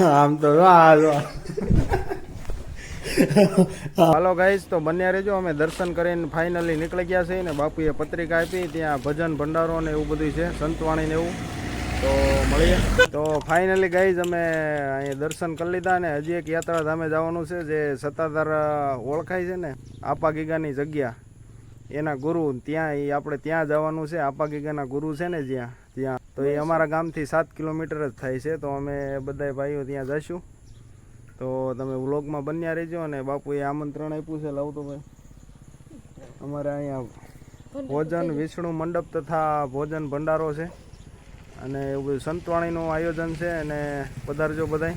આમ તો હાલો ગાઈસ, તો બન્યા રહેજો. અમે દર્શન કરીને ફાઇનલી નીકળી ગયા છે ને બાપુએ પત્રિકા આપી, ત્યાં ભજન ભંડારો ને એવું બધું છે, સંતવાણી ને એવું. તો મળીએ. તો ફાઇનલી ગાઈસ અમે અહીંયા દર્શન કરી લીધા ને હજી એક યાત્રાધામે જવાનું છે, જે સત્તાધાર ઓળખાય છે ને આપા ગીગાની જગ્યા, એના ગુરુ ત્યાં આપણે ત્યાં જવાનું છે. આપા ગીગાના ગુરુ છે ને ત્યાં તો એ અમારા ગામથી 7 કિલોમીટર જ થાય છે. તો અમે બધા ભાઈઓ ત્યાં જઈશું. તો તમે વ્લોગમાં બન્યા રહેજો. અને બાપુએ આમંત્રણ આપ્યું છે. લાવતો ભાઈ, અમારે અહીંયા ભોજન વિષ્ણુ મંડપ તથા ભોજન ભંડારો છે અને એવું બધું સંતવાણીનું આયોજન છે. અને પધારજો બધાય.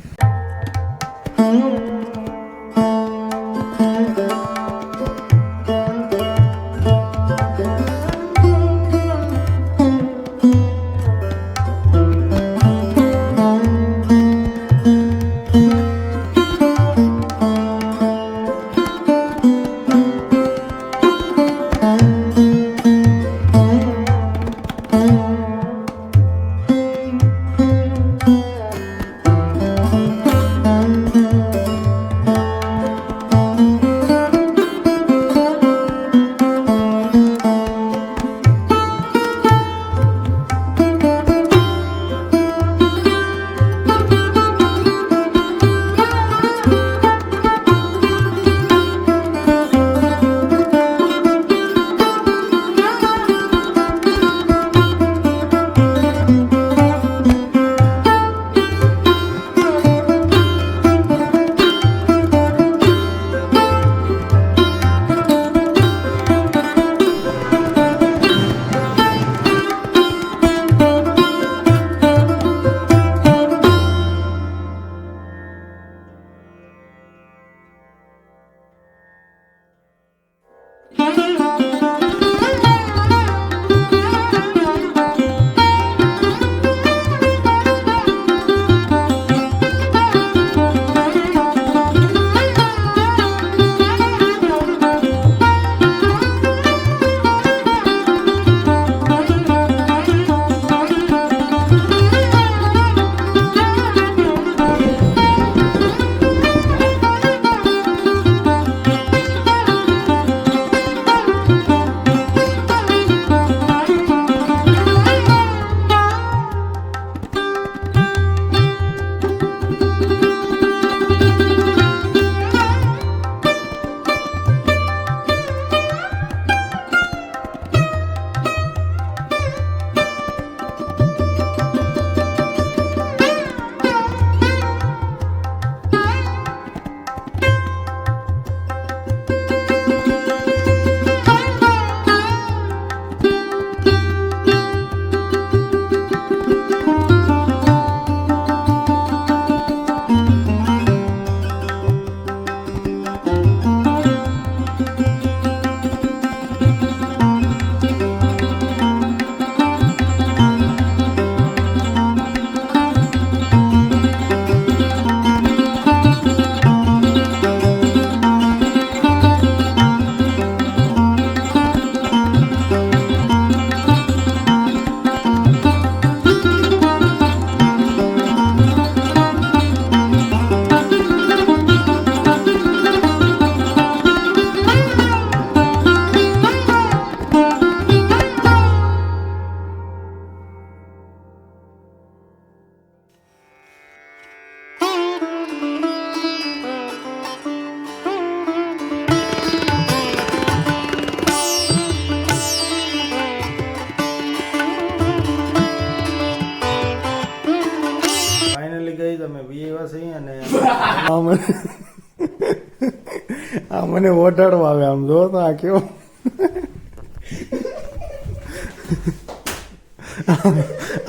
આ મને ઓઢાડવા આવે. આમ જો તો આ કેવો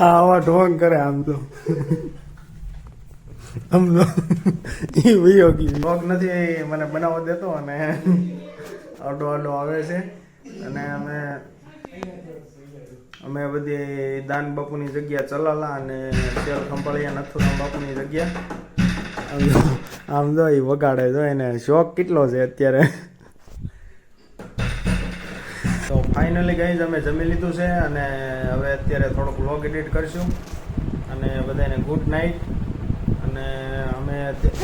આવા ઢોંગ કરે. આમ તો એ વિયોગી ઢોંગ નથી, મને બનાવવા દેતો અને આડો આવે છે. અને અમે બધી દાન બાપુની જગ્યા ચલાલા અને શેર ખંભાળિયા નથુરામ બાપુની જગ્યા. આમ જો એ વગાડે, જો એને શોખ કેટલો છે અત્યારે. તો ફાઇનલી ગાઈઝ અમે જમી લીધું છે અને હવે અત્યારે થોડોક વ્લોગ એડિટ કરશું. અને બધાને ગુડ નાઇટ. અને અમે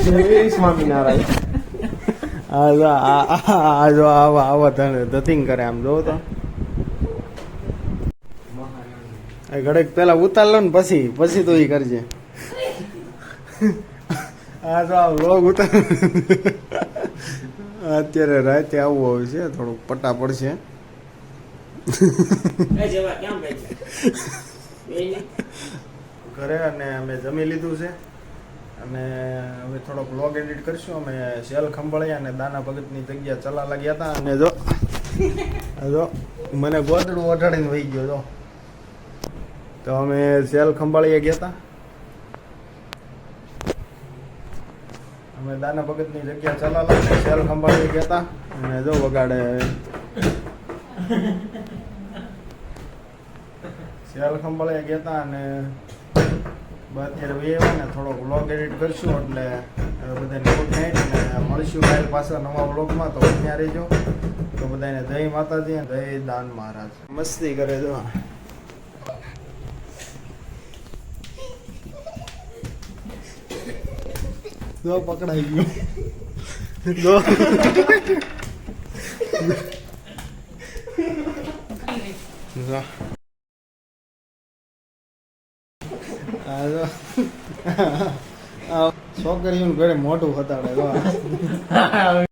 જય સ્વામિનારાયણ. આવા ધતિંગ કરે આમ જોવો તો. ઘડીક પેલા ઉતાર લો ને પછી તો એ કરજે. આ તો આ વ્લોગ ઉતાર. અત્યારે રાતે આવવું હોય છે, થોડુંક પટ્ટા પડશે. ઘરે અને અમે જમી લીધું છે અને હવે થોડોક વ્લોગ એડિટ કરશું. અમે સેલ ખંભાળ્યા અને દાના ભગતની જગ્યા ચલાવવા ગયા હતા. અને જો મને ગોદડું ઓઢાડીને વહી ગયો જો. તો અમે સેલ ખંભાળીએ ગયા હતા. અમે દાના ભગતની જગ્યા ચલાવવા સેલ ખંભાળીએ ગયા હતા. અને જો વગાડે સેલ ખંભાળીએ ગયા હતા. અને અત્યારે વેવા ને થોડોક વ્લોગ એડિટ કરશું એટલે બધાને ગુડ નાઇટ. અને મળીશું કાલે પાછા નવા વ્લોગમાં. તો ત્યાં રહેજો. તો બધાને જય માતાજી, જય દાન મહારાજ. મસ્તી કરે જો. જો પકડાઈ ગયું. જો છોકરીઓનું ઘરે મોટું હતાડે.